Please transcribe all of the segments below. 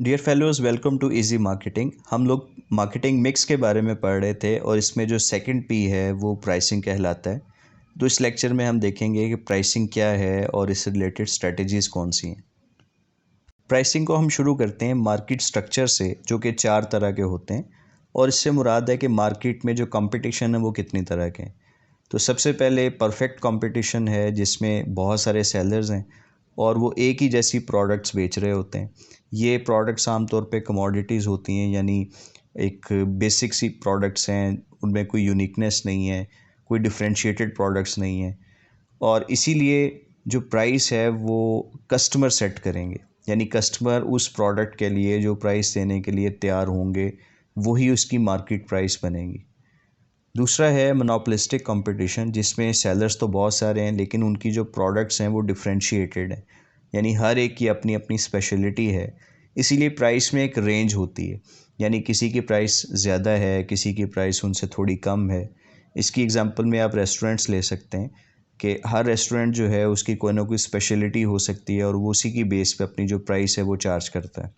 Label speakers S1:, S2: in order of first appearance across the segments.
S1: Dear fellows, welcome to easy marketing. हम लोग marketing mix के बारे में पढ़ रहे थे और इसमें जो सेकंड पी है वो प्राइसिंग कहलाता है। तो इस लेक्चर में हम देखेंगे कि प्राइसिंग क्या है और इससे रिलेटेड स्ट्रेटजीज़ कौन सी हैं। प्राइसिंग को हम शुरू करते हैं मार्केट स्ट्रक्चर से, जो कि 4 तरह के होते हैं और इससे मुराद है कि मार्केट में जो कंपटीशन है वो कितनी तरह के हैं। तो सबसे पहले परफेक्ट कंपटीशन है, जिसमें बहुत सारे सेलर्स हैं और वो एक ही जैसी प्रोडक्ट्स बेच रहे होते हैं। ये प्रोडक्ट्स आमतौर पे कमोडिटीज़ होती हैं, यानी एक बेसिक सी प्रोडक्ट्स हैं, उनमें कोई यूनिकनेस नहीं है, कोई डिफरेंशिएटेड प्रोडक्ट्स नहीं है और इसीलिए जो प्राइस है वो कस्टमर सेट करेंगे। यानी कस्टमर उस प्रोडक्ट के लिए जो प्राइस देने के लिए तैयार होंगे वही उसकी मार्केट प्राइस बनेगी। दूसरा है मोनोपोलिस्टिक कंपटीशन, जिसमें सेलर्स तो बहुत सारे हैं लेकिन उनकी जो प्रोडक्ट्स हैं वो डिफरेंशिएटेड हैं, यानी हर एक की अपनी अपनी स्पेशलिटी है। इसीलिए प्राइस में एक रेंज होती है, यानी किसी की प्राइस ज़्यादा है, किसी की प्राइस उनसे थोड़ी कम है। इसकी एग्जांपल में आप रेस्टोरेंट्स ले सकते हैं कि हर रेस्टोरेंट जो है उसकी कोई ना कोई स्पेशलिटी हो सकती है और वो उसी की बेस पे अपनी जो प्राइस है वो चार्ज करता है।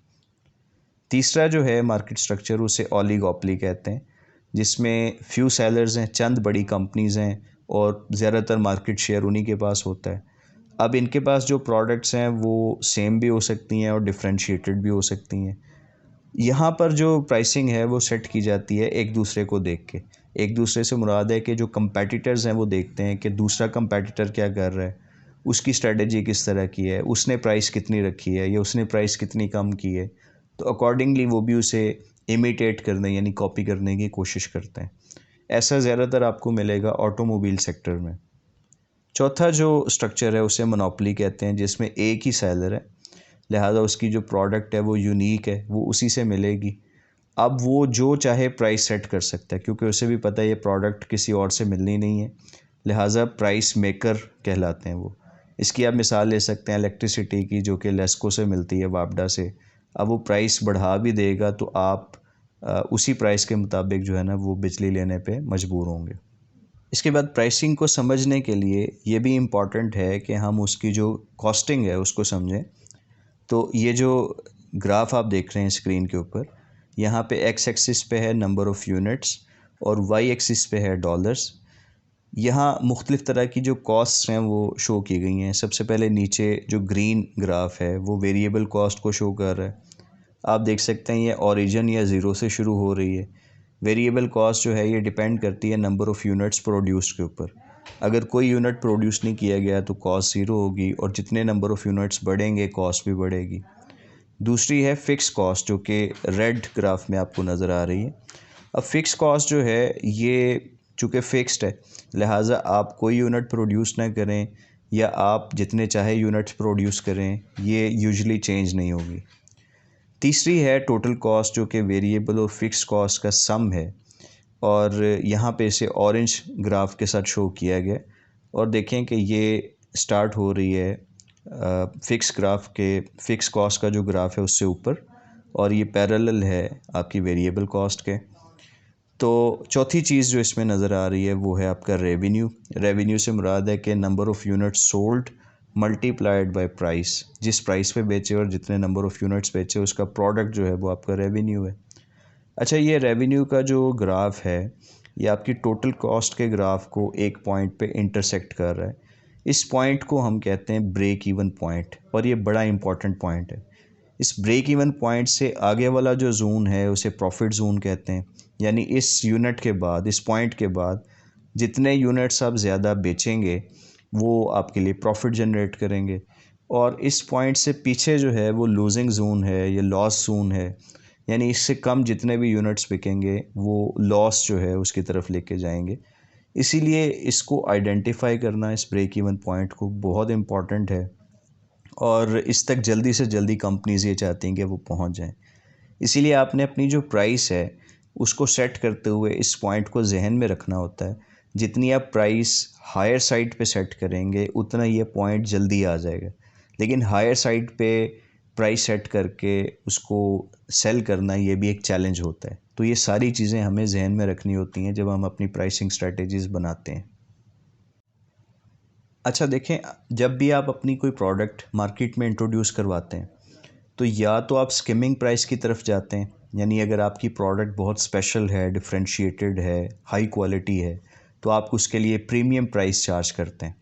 S1: तीसरा जो है मार्केट स्ट्रक्चर, उसे ओलिगोपोली कहते हैं, जिसमें फ्यू सेलर्स हैं, चंद बड़ी कंपनीज़ हैं और ज़्यादातर मार्केट शेयर उन्हीं के पास होता है। अब इनके पास जो प्रोडक्ट्स हैं वो सेम भी हो सकती हैं और डिफरेंशिएटेड भी हो सकती हैं। यहाँ पर जो प्राइसिंग है वो सेट की जाती है एक दूसरे को देख के। एक दूसरे से मुराद है कि जो कंपेटिटर्स हैं वो देखते हैं कि दूसरा कंपेटिटर क्या कर रहा है, उसकी स्ट्रेटजी किस तरह की है, उसने प्राइस कितनी रखी है या उसने प्राइस कितनी कम की है। तो अकॉर्डिंगली वो भी उसे इमिटेट करने यानी कॉपी करने की कोशिश करते हैं। ऐसा ज़्यादातर आपको मिलेगा ऑटोमोबाइल सेक्टर में। चौथा जो स्ट्रक्चर है उसे मोनोपोली कहते हैं, जिसमें एक ही सेलर है, लिहाजा उसकी जो प्रोडक्ट है वो यूनिक है, वो उसी से मिलेगी। अब वो जो चाहे प्राइस सेट कर सकता है, क्योंकि उसे भी पता है ये प्रोडक्ट किसी और से मिलनी नहीं है, लिहाजा प्राइस मेकर कहलाते हैं वो। इसकी आप मिसाल ले सकते हैं इलेक्ट्रिसिटी की, जो कि लेस्को से मिलती है, वापडा से। अब वो प्राइस बढ़ा भी देगा तो आप उसी प्राइस के मुताबिक जो है ना वो बिजली लेने पे मजबूर होंगे। इसके बाद प्राइसिंग को समझने के लिए ये भी इम्पॉर्टेंट है कि हम उसकी जो कॉस्टिंग है उसको समझें। तो ये जो ग्राफ आप देख रहे हैं स्क्रीन के ऊपर, यहाँ पे एक्स एक्सिस पे है नंबर ऑफ़ यूनिट्स और वाई एक्सिस पे है डॉलर्स। यहाँ मुख्तलिफ़ तरह की जो कॉस्ट्स हैं वो शो की गई हैं। सबसे पहले नीचे जो ग्रीन ग्राफ है वो वेरिएबल कॉस्ट को शो कर रहा है। आप देख सकते हैं ये ओरिजिन या ज़ीरो से शुरू हो रही है। वेरिएबल कॉस्ट जो है ये डिपेंड करती है नंबर ऑफ़ यूनिट्स प्रोड्यूस के ऊपर। अगर कोई यूनिट प्रोड्यूस नहीं किया गया तो कॉस्ट ज़ीरो होगी और जितने नंबर ऑफ़ यूनिट्स बढ़ेंगे कॉस्ट भी बढ़ेगी। दूसरी है फ़िक्स कॉस्ट, जो कि रेड ग्राफ में आपको नज़र आ रही है। अब फ़िक्स कॉस्ट जो है ये चूँकि फ़िक्स्ड है, लिहाजा आप कोई यूनिट प्रोड्यूस ना करें या आप जितने चाहे यूनिट्स प्रोड्यूस करें, ये यूजुअली चेंज नहीं होगी। तीसरी है टोटल कॉस्ट, जो कि वेरिएबल और फ़िक्स कॉस्ट का सम है और यहाँ पे इसे ऑरेंज ग्राफ के साथ शो किया गया और देखें कि ये स्टार्ट हो रही है फ़िक्स ग्राफ के, फ़िक्स कॉस्ट का जो ग्राफ है उससे ऊपर और ये पैरेलल है आपकी वेरिएबल कॉस्ट के। तो चौथी चीज़ जो इसमें नज़र आ रही है वो है आपका रेवेन्यू। रेवेन्यू से मुराद है कि number of units sold multiplied by price. जिस प्राइस पे बेचे और जितने नंबर ऑफ़ यूनिट्स बेचे उसका प्रोडक्ट जो है वो आपका रेवेन्यू है। अच्छा, ये रेवेन्यू का जो ग्राफ है ये आपकी टोटल कॉस्ट के ग्राफ को एक पॉइंट पे इंटरसेक्ट कर रहा है। इस पॉइंट को हम कहते हैं ब्रेक इवन पॉइंट और ये बड़ा इंपॉर्टेंट पॉइंट है। इस ब्रेक इवन पॉइंट से आगे वाला जो जोन है उसे प्रॉफिट जोन कहते हैं, यानी इस यूनिट के बाद, इस पॉइंट के बाद जितने यूनिट्स आप ज़्यादा बेचेंगे वो आपके लिए प्रॉफिट जनरेट करेंगे और इस पॉइंट से पीछे जो है वो लूजिंग जोन है, ये लॉस जोन है, यानी इससे कम जितने भी यूनिट्स बिकेंगे वो लॉस जो है उसकी तरफ लेके जाएंगे। इसीलिए इसको आइडेंटिफाई करना, इस ब्रेक इवन पॉइंट को, बहुत इम्पॉर्टेंट है और इस तक जल्दी से जल्दी कंपनीज़ ये चाहती हैं कि वो पहुंच जाएं। इसीलिए आपने अपनी जो प्राइस है उसको सेट करते हुए इस पॉइंट को जहन में रखना होता है। जितनी आप प्राइस हायर साइड पे सेट करेंगे उतना ये पॉइंट जल्दी आ जाएगा, लेकिन हायर साइड पे प्राइस सेट करके उसको सेल करना ये भी एक चैलेंज होता है। तो ये सारी चीज़ें हमें जहन में रखनी होती हैं जब हम अपनी प्राइसिंग स्ट्रेटजीज़ बनाते हैं। अच्छा देखें, जब भी आप अपनी कोई प्रोडक्ट मार्केट में इंट्रोड्यूस करवाते हैं तो या तो आप स्किमिंग प्राइस की तरफ जाते हैं, यानी अगर आपकी प्रोडक्ट बहुत स्पेशल है, डिफरेंशिएटेड है, हाई क्वालिटी है, तो आप उसके लिए प्रीमियम प्राइस चार्ज करते हैं।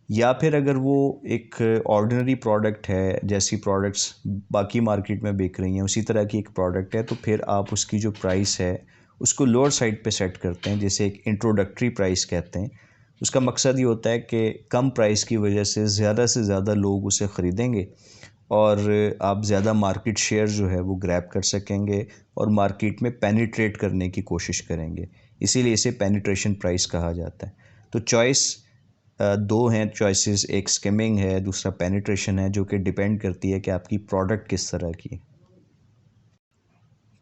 S1: या फिर अगर वो एक ऑर्डिनरी प्रोडक्ट है, जैसी प्रोडक्ट्स बाकी मार्केट में बिक रही हैं उसी तरह की एक प्रोडक्ट है, तो फिर आप उसकी जो प्राइस है उसको लोअर साइड पे सेट करते हैं, जैसे एक इंट्रोडक्टरी प्राइस कहते हैं। उसका मकसद ये होता है कि कम प्राइस की वजह से ज़्यादा लोग उसे ख़रीदेंगे और आप ज़्यादा मार्केट शेयर जो है वो ग्रैब कर सकेंगे और मार्केट में पेनिट्रेट करने की कोशिश करेंगे। इसीलिए इसे पेनिट्रेशन प्राइस कहा जाता है। तो चॉइस दो हैं चॉइसेस, एक स्किमिंग है, दूसरा पेनिट्रेशन है, जो कि डिपेंड करती है कि आपकी प्रोडक्ट किस तरह की है।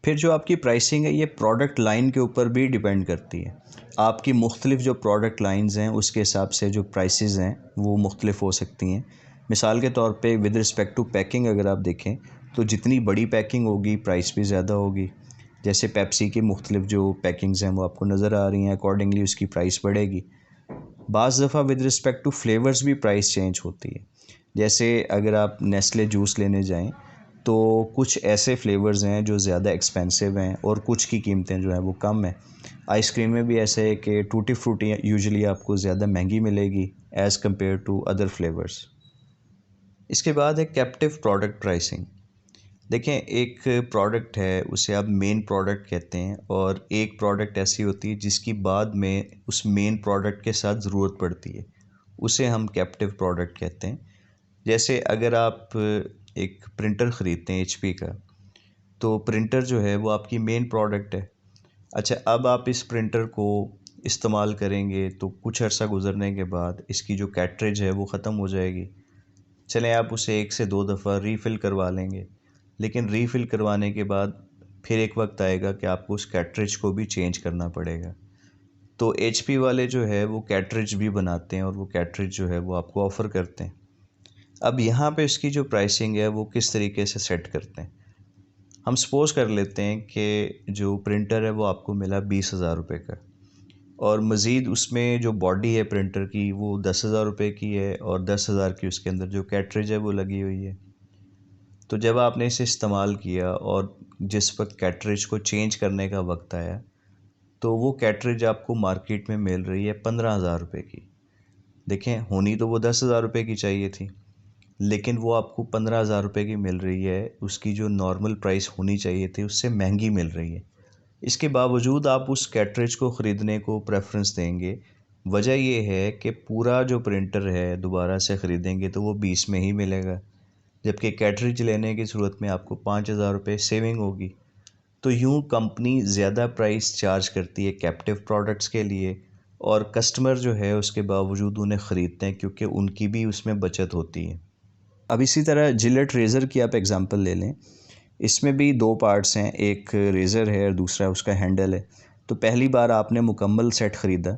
S1: फिर जो आपकी प्राइसिंग है ये प्रोडक्ट लाइन के ऊपर भी डिपेंड करती है। आपकी मुख्तलिफ जो प्रोडक्ट लाइंस हैं उसके हिसाब से जो प्राइसेस हैं वो मुख्तलिफ हो सकती हैं। मिसाल के तौर पे विद रिस्पेक्ट टू पैकिंग अगर आप देखें तो जितनी बड़ी पैकिंग होगी प्राइस भी ज़्यादा होगी। जैसे पेप्सी की मुख्तलिफ जो पैकिंग्स हैं वो आपको नज़र आ रही हैं, अकॉर्डिंगली उसकी प्राइस बढ़ेगी। बाज़ दफ़ा विद रिस्पेक्ट टू फ्लेवर्स भी प्राइस चेंज होती है। जैसे अगर आप नेस्ले जूस लेने जाएं तो कुछ ऐसे फ्लेवर्स हैं जो ज़्यादा एक्सपेंसिव हैं और कुछ की कीमतें जो हैं वो कम हैं। आइसक्रीम में भी ऐसा है कि टूटी फ्रूटी यूजुअली आपको ज़्यादा महंगी मिलेगी as compare to other flavours. इसके बाद है कैप्टिव प्रोडक्ट प्राइसिंग। देखें, एक प्रोडक्ट है उसे आप मेन प्रोडक्ट कहते हैं और एक प्रोडक्ट ऐसी होती है जिसकी बाद में उस मेन प्रोडक्ट के साथ ज़रूरत पड़ती है, उसे हम कैप्टिव प्रोडक्ट कहते हैं। जैसे अगर आप एक प्रिंटर ख़रीदते हैं एचपी का, तो प्रिंटर जो है वो आपकी मेन प्रोडक्ट है। अच्छा, अब आप इस प्रिंटर को इस्तेमाल करेंगे तो कुछ अर्सा गुज़रने के बाद इसकी जो कैट्रिज है वो ख़त्म हो जाएगी। चलें आप उसे 1 से 2 दफ़ा रीफ़िल करवा लेंगे, लेकिन रीफ़िल करवाने के बाद फिर एक वक्त आएगा कि आपको उस कैट्रिज को भी चेंज करना पड़ेगा। तो एचपी वाले जो है वो कैट्रिज भी बनाते हैं और वो कैट्रिज जो है वो आपको ऑफ़र करते हैं। अब यहाँ पे इसकी जो प्राइसिंग है वो किस तरीके से सेट करते हैं। हम सपोज़ कर लेते हैं कि जो प्रिंटर है वो आपको मिला 20,000 रुपये का और मज़ीद उसमें जो बॉडी है प्रिंटर की वो 10,000 रुपये की है और 10,000 की उसके अंदर जो कैट्रिज है वो लगी हुई है। तो जब आपने इसे इस्तेमाल किया और जिस वक्त कैट्रिज को चेंज करने का वक्त आया तो वो कैट्रिज आपको मार्केट में मिल रही है 15,000 रुपये की। देखें, होनी तो वो 10,000 रुपये की चाहिए थी, लेकिन वो आपको 15,000 रुपये की मिल रही है। उसकी जो नॉर्मल प्राइस होनी चाहिए थी उससे महंगी मिल रही है। इसके बावजूद आप उस कैट्रिज को ख़रीदने को प्रेफरेंस देंगे। वजह ये है कि पूरा जो प्रिंटर है दोबारा से ख़रीदेंगे तो वो 20 में ही मिलेगा, जबकि कैट्रिज लेने की सूरत में आपको 5,000 रुपये सेविंग होगी। तो यूँ कंपनी ज़्यादा प्राइस चार्ज करती है कैप्टिव प्रोडक्ट्स के लिए और कस्टमर जो है उसके बावजूद उन्हें ख़रीदते हैं क्योंकि उनकी भी उसमें बचत होती है। अब इसी तरह जिलेट रेज़र की आप एग्ज़ाम्पल ले लें। इसमें भी 2 पार्ट्स हैं, एक रेज़र है और दूसरा उसका हैंडल है। तो पहली बार आपने मुकम्मल सेट ख़रीदा,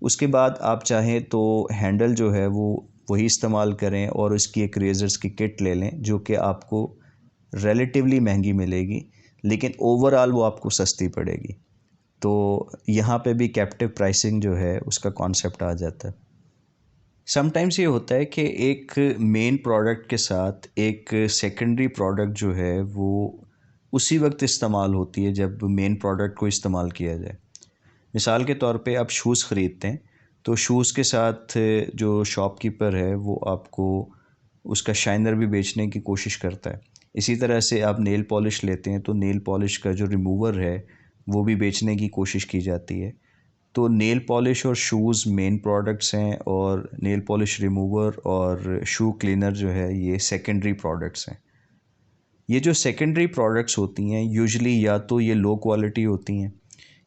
S1: उसके बाद आप चाहें तो हैंडल जो है वो वही इस्तेमाल करें और उसकी एक रेज़र्स की किट ले लें जो कि आपको रिलेटिवली महंगी मिलेगी, लेकिन ओवरऑल वो आपको सस्ती पड़ेगी। तो यहाँ पे भी कैप्टिव प्राइसिंग जो है उसका कॉन्सेप्ट आ जाता है। समटाइम्स ये होता है कि एक मेन प्रोडक्ट के साथ एक सेकेंडरी प्रोडक्ट जो है वो उसी वक्त इस्तेमाल होती है जब मेन प्रोडक्ट को इस्तेमाल किया जाए। मिसाल के तौर पे आप शूज़ ख़रीदते हैं तो शूज़ के साथ जो शॉपकीपर है वो आपको उसका शाइनर भी बेचने की कोशिश करता है। इसी तरह से आप नेल पॉलिश लेते हैं तो नेल पॉलिश का जो रिमूवर है वो भी बेचने की कोशिश की जाती है। तो नेल पॉलिश और शूज़ मेन प्रोडक्ट्स हैं और नेल पॉलिश रिमूवर और शू क्लीनर जो है ये सेकेंडरी प्रोडक्ट्स हैं। ये जो सेकेंडरी प्रोडक्ट्स होती हैं यूजुअली या तो ये लो क्वालिटी होती हैं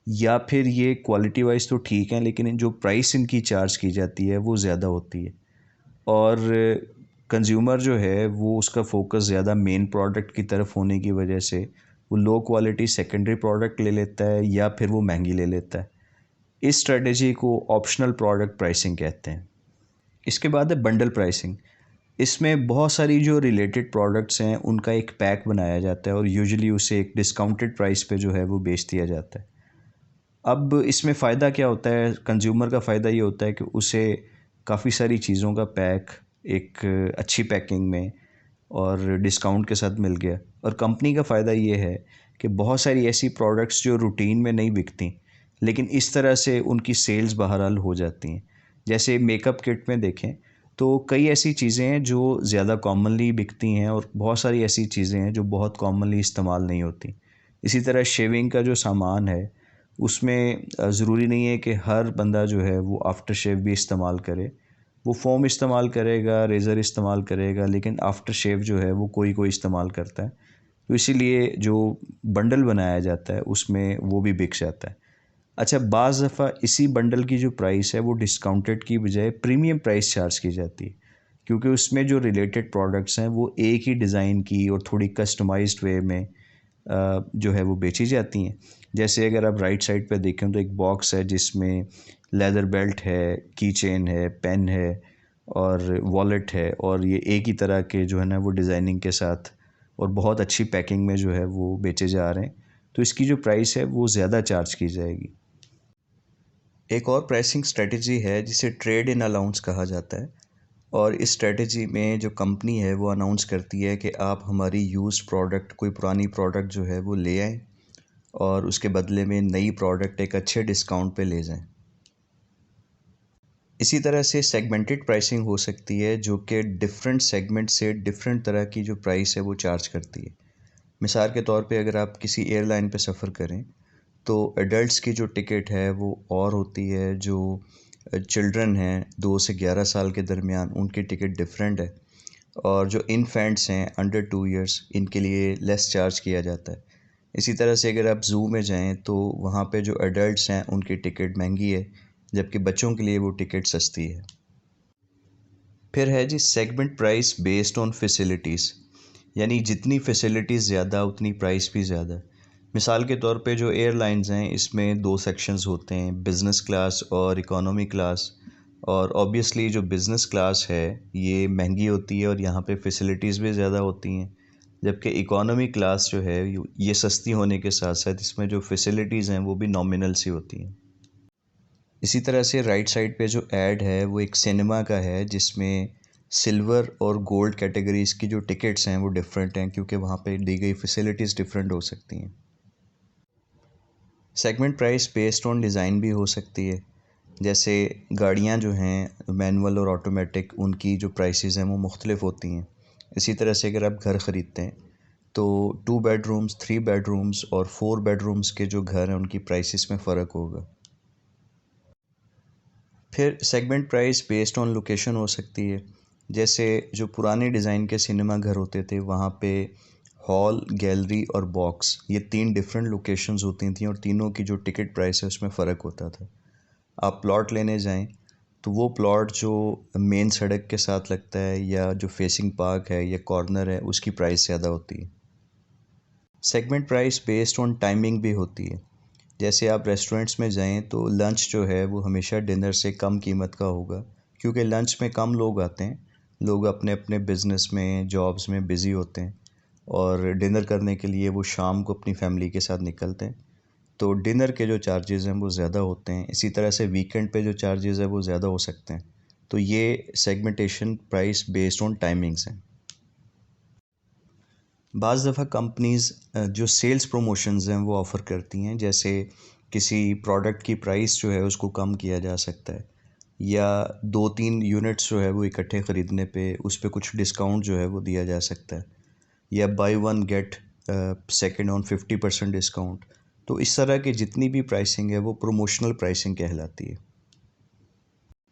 S1: या फिर ये क्वालिटी वाइज तो ठीक है लेकिन जो प्राइस इनकी चार्ज की जाती है वो ज़्यादा होती है और कंज्यूमर जो है वो उसका फोकस ज़्यादा मेन प्रोडक्ट की तरफ होने की वजह से वो लो क्वालिटी सेकेंडरी प्रोडक्ट ले लेता है या फिर वो महंगी ले लेता है। इस स्ट्रेटजी को ऑप्शनल प्रोडक्ट प्राइसिंग कहते हैं। इसके बाद है बंडल प्राइसिंग। इसमें बहुत सारी जो रिलेटेड प्रोडक्ट्स हैं उनका एक पैक बनाया जाता है और यूजुअली उसे एक डिस्काउंटेड प्राइस पे जो है वो बेच दिया जाता है। अब इसमें फ़ायदा क्या होता है, कंज्यूमर का फ़ायदा ये होता है कि उसे काफ़ी सारी चीज़ों का पैक एक अच्छी पैकिंग में और डिस्काउंट के साथ मिल गया। और कंपनी का फ़ायदा ये है कि बहुत सारी ऐसी प्रोडक्ट्स जो रूटीन में नहीं बिकती, लेकिन इस तरह से उनकी सेल्स बहरहाल हो जाती हैं। जैसे मेकअप किट में देखें तो कई ऐसी चीज़ें हैं जो ज़्यादा कॉमनली बिकती हैं और बहुत सारी ऐसी चीज़ें हैं जो बहुत कॉमनली इस्तेमाल नहीं होती। इसी तरह शेविंग का जो सामान है उसमें ज़रूरी नहीं है कि हर बंदा जो है वो आफ्टर शेव भी इस्तेमाल करे। वो फ़ोम इस्तेमाल करेगा, रेज़र इस्तेमाल करेगा, लेकिन आफ्टर शेव जो है वो कोई कोई इस्तेमाल करता है। तो इसीलिए जो बंडल बनाया जाता है उसमें वो भी बिक जाता है। अच्छा, बाज़ दफ़ा इसी बंडल की जो प्राइस है वो डिस्काउंटेड की बजाय प्रीमियम प्राइस चार्ज की जाती है, क्योंकि उसमें जो रिलेटेड प्रोडक्ट्स हैं वो एक ही डिज़ाइन की और थोड़ी कस्टमाइज्ड वे में जो है वो बेची जाती हैं। जैसे अगर आप राइट साइड पे देखें तो एक बॉक्स है जिसमें लेदर बेल्ट है, की चेन है, पेन है और वॉलेट है, और ये एक ही तरह के जो है ना वो डिज़ाइनिंग के साथ और बहुत अच्छी पैकिंग में जो है वो बेचे जा रहे हैं। तो इसकी जो प्राइस है वो ज़्यादा चार्ज की जाएगी। एक और प्राइसिंग स्ट्रेटजी है जिसे ट्रेड इन अलाउंस कहा जाता है, और इस स्ट्रेटजी में जो कंपनी है वो अनाउंस करती है कि आप हमारी यूज़्ड प्रोडक्ट, कोई पुरानी प्रोडक्ट जो है वो ले आएँ और उसके बदले में नई प्रोडक्ट एक अच्छे डिस्काउंट पे ले जाएं। इसी तरह से सेगमेंटेड प्राइसिंग हो सकती है जो कि डिफरेंट सेगमेंट से डिफरेंट तरह की जो प्राइस है वो चार्ज करती है। मिसाल के तौर पे अगर आप किसी एयरलाइन पे सफ़र करें तो एडल्ट्स की जो टिकट है वो और होती है, जो चिल्ड्रन हैं 2 से 11 साल के दरमियान उनकी टिकट डिफरेंट है, और जो इन्फेंट्स हैं अंडर 2 इयर्स इनके लिए लेस चार्ज किया जाता है। इसी तरह से अगर आप ज़ू में जाएं तो वहाँ पे जो एडल्ट्स हैं उनकी टिकट महंगी है, जबकि बच्चों के लिए वो टिकट सस्ती है। फिर है जी segment price based on facilities, यानी जितनी फैसिलिटीज़ ज़्यादा उतनी प्राइस भी ज़्यादा। मिसाल के तौर पे जो एयरलाइंस हैं इसमें 2 सेक्शंस होते हैं, बिज़नेस क्लास और इकोनॉमी क्लास। और ऑब्वियसली जो बिज़नेस क्लास है ये महंगी होती है और यहाँ पे फैसिलिटीज़ भी ज़्यादा होती हैं, जबकि इकोनॉमी क्लास जो है ये सस्ती होने के साथ साथ इसमें जो फैसिलिटीज़ हैं वो भी नॉमिनल सी होती हैं। इसी तरह से राइट साइड पे जो ऐड है वो एक सिनेमा का है जिसमें सिल्वर और गोल्ड कैटेगरीज़ की जो टिकट्स हैं वो डिफरेंट हैं, क्योंकि वहाँ पे दी गई फैसिलिटीज़ डिफरेंट हो सकती हैं। Segment price based on design भी हो सकती है। जैसे गाड़ियाँ जो हैं मैनुअल और ऑटोमेटिक, उनकी जो प्राइसेस हैं वो मुख्तलिफ होती हैं। इसी तरह से अगर आप घर ख़रीदते हैं तो 2 बेडरूम्स, 3 बेडरूम्स और 4 बेडरूम्स के जो घर हैं उनकी प्राइसेस में फ़र्क होगा। फिर segment price based on location हो सकती है। जैसे जो पुराने डिज़ाइन के सिनेमा घर होते थे वहाँ पे हॉल, गैलरी और बॉक्स, ये 3 डिफरेंट लोकेशंस होती थी और तीनों की जो टिकट प्राइस है उसमें फ़र्क होता था। आप प्लॉट लेने जाएं तो वो प्लॉट जो मेन सड़क के साथ लगता है या जो फेसिंग पार्क है या कॉर्नर है उसकी प्राइस ज़्यादा होती है। Segment price based on timing भी होती है। जैसे आप रेस्टोरेंट्स में जाएं तो लंच जो है वो हमेशा डिनर से कम कीमत का होगा, क्योंकि लंच में कम लोग आते हैं। लोग अपने अपने बिज़नेस में, जॉब्स में बिज़ी होते हैं और डिनर करने के लिए वो शाम को अपनी फैमिली के साथ निकलते हैं। तो डिनर के जो चार्जेज़ हैं वो ज़्यादा होते हैं। इसी तरह से वीकेंड पे जो चार्जेज़ है वो ज़्यादा हो सकते हैं। तो ये segmentation price based on timings हैं। बाज़ दफ़ा कंपनीज़ जो सेल्स प्रमोशंस हैं वो ऑफ़र करती हैं, जैसे किसी प्रोडक्ट की प्राइस जो है उसको कम किया जा सकता है, या 2-3 यूनिट्स जो है वो इकट्ठे ख़रीदने पे उस पे कुछ डिस्काउंट जो है वो दिया जा सकता है, या by one get second on 50% discount. तो इस तरह की जितनी भी प्राइसिंग है वो प्रमोशनल प्राइसिंग कहलाती है।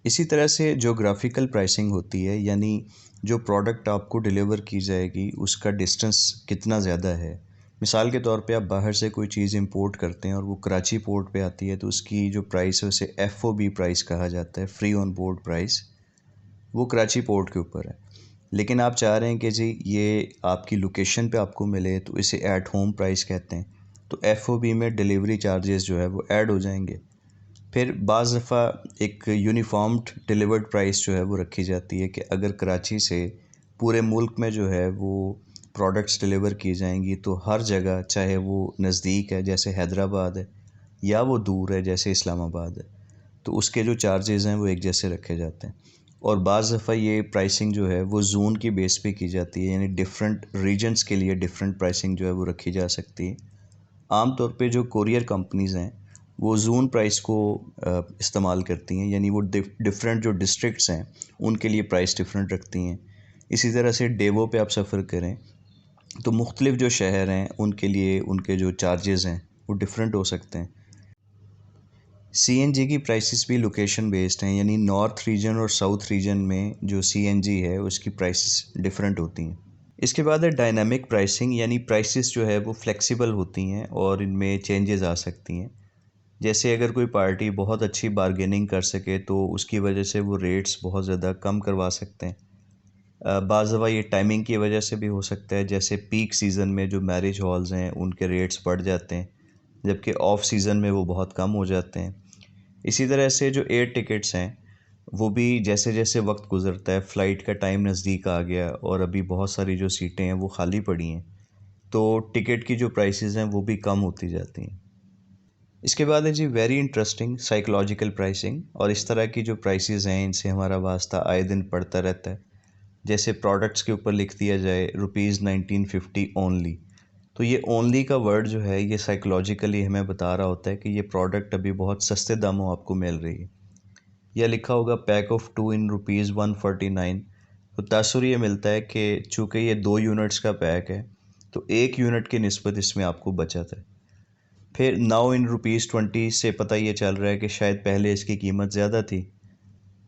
S1: इसी तरह से ज्योग्राफिकल प्राइसिंग होती है, यानी जो प्रोडक्ट आपको डिलीवर की जाएगी उसका डिस्टेंस कितना ज़्यादा है। मिसाल के तौर पे आप बाहर से कोई चीज़ इंपोर्ट करते हैं और वो कराची पोर्ट पे आती है तो उसकी जो प्राइस है उसे FOB प्राइस कहा जाता है, फ्री ऑन बोर्ड प्राइस। वो कराची पोर्ट के ऊपर है। लेकिन आप चाह रहे हैं कि जी ये आपकी लोकेशन पे आपको मिले तो इसे एट होम प्राइस कहते हैं। तो FOB में डिलीवरी चार्जेस जो है वो ऐड हो जाएंगे। फिर बाज़ दफ़ा एक यूनिफॉर्म्ड डिलीवर्ड प्राइस जो है वो रखी जाती है कि अगर कराची से पूरे मुल्क में जो है वो प्रोडक्ट्स डिलीवर की जाएंगी तो हर जगह, चाहे वो नज़दीक है जैसे हैदराबाद है या वो दूर है जैसे इस्लामाबाद है, तो उसके जो चार्जेज़ हैं वो एक जैसे रखे जाते हैं। और बाज़ दफ़ा ये प्राइसिंग जो है वो जोन की बेस पे की जाती है, यानी डिफरेंट रीजन्स के लिए डिफरेंट प्राइसिंग जो है वो रखी जा सकती है। आम तौर पे जो कोरियर कंपनीज़ हैं वो जोन प्राइस को इस्तेमाल करती हैं, यानी वो डिफरेंट जो डिस्ट्रिक्ट्स हैं उनके लिए प्राइस डिफरेंट रखती हैं। इसी तरह से डेवो पे आप सफ़र करें तो मुख्तलिफ़ जो शहर हैं उनके लिए उनके जो चार्जेज़ हैं वो डिफरेंट हो सकते हैं। सीएनजी की प्राइसेस भी लोकेशन बेस्ड हैं, यानी नॉर्थ रीजन और साउथ रीजन में जो सीएनजी है उसकी प्राइसेस डिफरेंट होती हैं। इसके बाद है डायनामिक प्राइसिंग, यानी प्राइसेस जो है वो फ्लेक्सिबल होती हैं और इनमें चेंजेस आ सकती हैं। जैसे अगर कोई पार्टी बहुत अच्छी बारगेनिंग कर सके तो उसकी वजह से वो रेट्स बहुत ज़्यादा कम करवा सकते हैं। बाज़ दफ़ा ये टाइमिंग की वजह से भी हो सकता है, जैसे पीक सीज़न में जो मैरिज हॉल्स हैं उनके रेट्स बढ़ जाते हैं, जबकि ऑफ सीज़न में वो बहुत कम हो जाते हैं। इसी तरह से जो एयर टिकट्स हैं वो भी जैसे जैसे वक्त गुज़रता है, फ़्लाइट का टाइम नज़दीक आ गया और अभी बहुत सारी जो सीटें हैं वो खाली पड़ी हैं, तो टिकट की जो प्राइसेस हैं वो भी कम होती जाती हैं। इसके बाद है जी वेरी इंटरेस्टिंग साइकोलॉजिकल प्राइसिंग, और इस तरह की जो प्राइसेस हैं इनसे हमारा वास्ता आए दिन पड़ता रहता है। जैसे प्रोडक्ट्स के ऊपर लिख दिया जाए ₹1950 ओनली, तो ये ओनली का वर्ड जो है ये साइकोलॉजिकली हमें बता रहा होता है कि ये प्रोडक्ट अभी बहुत सस्ते दामों आपको मिल रही है। या लिखा होगा पैक ऑफ 2 इन ₹149, तो तासुर ये मिलता है कि चूँकि ये 2 यूनिट्स का पैक है तो 1 यूनिट की निस्बत इसमें आपको बचत है। फिर नाउ इन ₹20 से पता ये चल रहा है कि शायद पहले इसकी कीमत ज़्यादा थी।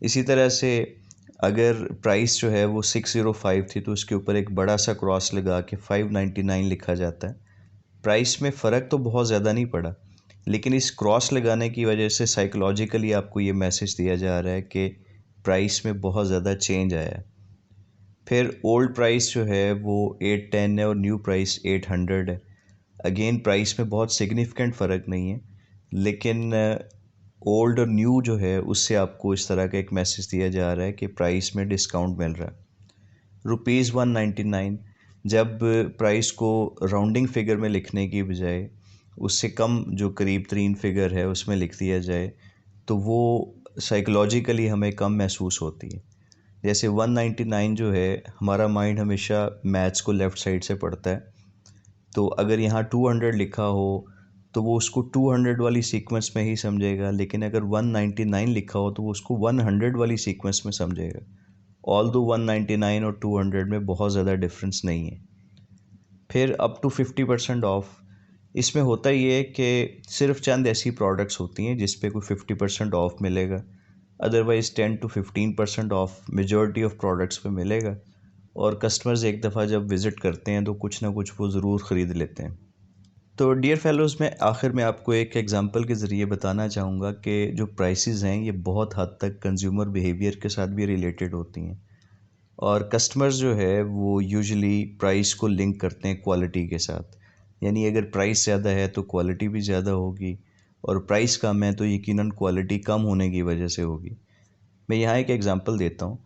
S1: इसी तरह से अगर प्राइस जो है वो 605 थी तो उसके ऊपर एक बड़ा सा क्रॉस लगा के 599 लिखा जाता है। प्राइस में फ़र्क तो बहुत ज़्यादा नहीं पड़ा, लेकिन इस क्रॉस लगाने की वजह से साइकोलॉजिकली आपको ये मैसेज दिया जा रहा है कि प्राइस में बहुत ज़्यादा चेंज आया है। फिर ओल्ड प्राइस जो है वो 810 है और न्यू प्राइस 800 है। अगेन प्राइस में बहुत सिग्निफिकेंट फ़र्क नहीं है, लेकिन ओल्ड और न्यू जो है उससे आपको इस तरह का एक मैसेज दिया जा रहा है कि प्राइस में डिस्काउंट मिल रहा है। ₹199, जब प्राइस को राउंडिंग फिगर में लिखने की बजाय उससे कम जो करीब तरीन फिगर है उसमें लिख दिया जाए तो वो साइकोलॉजिकली हमें कम महसूस होती है। जैसे 199 जो है, हमारा माइंड हमेशा मैथ्स को लेफ़्ट साइड से पढ़ता है, तो अगर यहाँ 200 लिखा हो तो वो उसको 200 वाली सीक्वेंस में ही समझेगा, लेकिन अगर 199 लिखा हो तो वो उसको 100 वाली सीक्वेंस में समझेगा। ऑल दो 199 और 200 में बहुत ज़्यादा डिफरेंस नहीं है। फिर अप टू 50% ऑफ, इसमें होता ये है कि सिर्फ चंद ऐसी प्रोडक्ट्स होती हैं जिस पे कोई 50% ऑफ मिलेगा, otherwise 10 to 15% of majority of products पे मिलेगा। और कस्टमर्स एक दफ़ा जब विज़िट करते हैं तो कुछ ना कुछ वो ज़रूर ख़रीद लेते हैं। तो डियर फेलोज़, मैं आखिर में आपको एक एग्जांपल के ज़रिए बताना चाहूँगा कि जो प्राइसेस हैं ये बहुत हद तक कंज्यूमर बिहेवियर के साथ भी रिलेटेड होती हैं, और कस्टमर्स जो है वो यूजुअली प्राइस को लिंक करते हैं क्वालिटी के साथ। यानी अगर प्राइस ज़्यादा है तो क्वालिटी भी ज़्यादा होगी, और प्राइस कम है तो यकीनन क्वालिटी कम होने की वजह से होगी। मैं यहाँ एक एग्जांपल देता हूँ।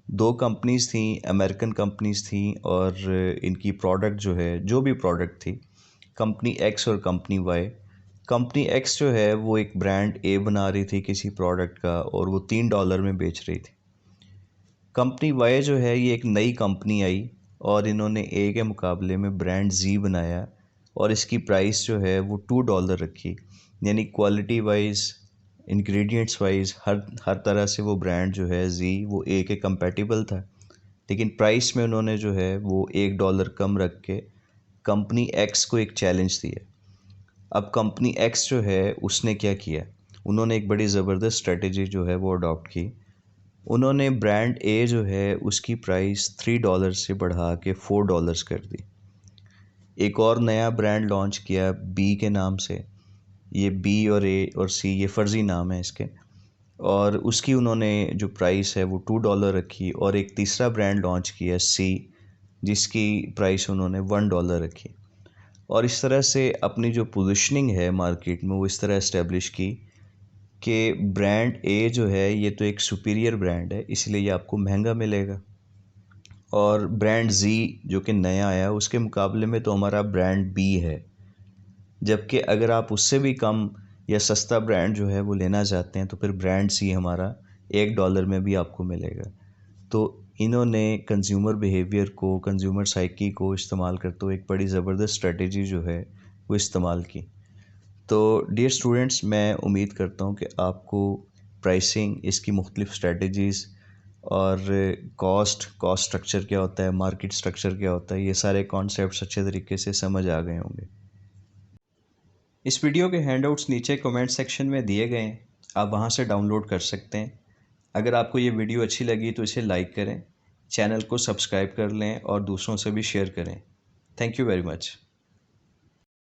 S1: दो कंपनीज़ थी, अमेरिकन कंपनीज़ थी, और इनकी प्रोडक्ट जो है, जो भी प्रोडक्ट थी, कंपनी एक्स और कंपनी वाई। कंपनी एक्स जो है वो एक ब्रांड ए बना रही थी किसी प्रोडक्ट का और वो $3 में बेच रही थी। कंपनी वाई जो है ये एक नई कंपनी आई और इन्होंने ए के मुकाबले में ब्रांड जी बनाया और इसकी प्राइस जो है वो $2 रखी। यानी क्वालिटी वाइज, इंग्रेडिएंट्स वाइज, हर तरह से वो ब्रांड जो है जी वो ए के कंपेटिबल था, लेकिन प्राइस में उन्होंने जो है वो $1 कम रख के कंपनी एक्स को एक चैलेंज दिया। अब कंपनी एक्स जो है उसने क्या किया, उन्होंने एक बड़ी ज़बरदस्त स्ट्रेटजी जो है वो अडॉप्ट की। उन्होंने ब्रांड ए जो है उसकी प्राइस $3 से बढ़ा के $4 कर दी। एक और नया ब्रांड लॉन्च किया बी के नाम से। ये बी और ए और सी ये फ़र्ज़ी नाम है इसके, और उसकी उन्होंने जो प्राइस है वो $2 रखी। और एक तीसरा ब्रांड लॉन्च किया सी, जिसकी प्राइस उन्होंने $1 रखी। और इस तरह से अपनी जो पोजीशनिंग है मार्केट में वो इस तरह इस्टेब्लिश की कि ब्रांड ए जो है ये तो एक सुपीरियर ब्रांड है, इसलिए ये आपको महंगा मिलेगा, और ब्रांड जी जो कि नया आया उसके मुकाबले में तो हमारा ब्रांड बी है। जबकि अगर आप उससे भी कम या सस्ता ब्रांड जो है वो लेना चाहते हैं तो फिर ब्रांड सी हमारा $1 में भी आपको मिलेगा। तो इन्होंने कंज्यूमर बिहेवियर को, कंज्यूमर साइकी को इस्तेमाल करते हुए एक बड़ी ज़बरदस्त स्ट्रेटजी जो है वो इस्तेमाल की। तो डियर स्टूडेंट्स, मैं उम्मीद करता हूँ कि आपको प्राइसिंग, इसकी मुख्तलिफ स्ट्रेटजीज़ और कॉस्ट स्ट्रक्चर क्या होता है, मार्केट स्ट्रक्चर क्या होता है, ये सारे कॉन्सेप्ट्स अच्छे तरीके से समझ आ गए होंगे। इस वीडियो के हैंडआउट्स नीचे कमेंट सेक्शन में दिए गए हैं, आप वहाँ से डाउनलोड कर सकते हैं। अगर आपको ये वीडियो अच्छी लगी तो इसे लाइक करें, चैनल को सब्सक्राइब कर लें और दूसरों से भी शेयर करें। Thank you very much.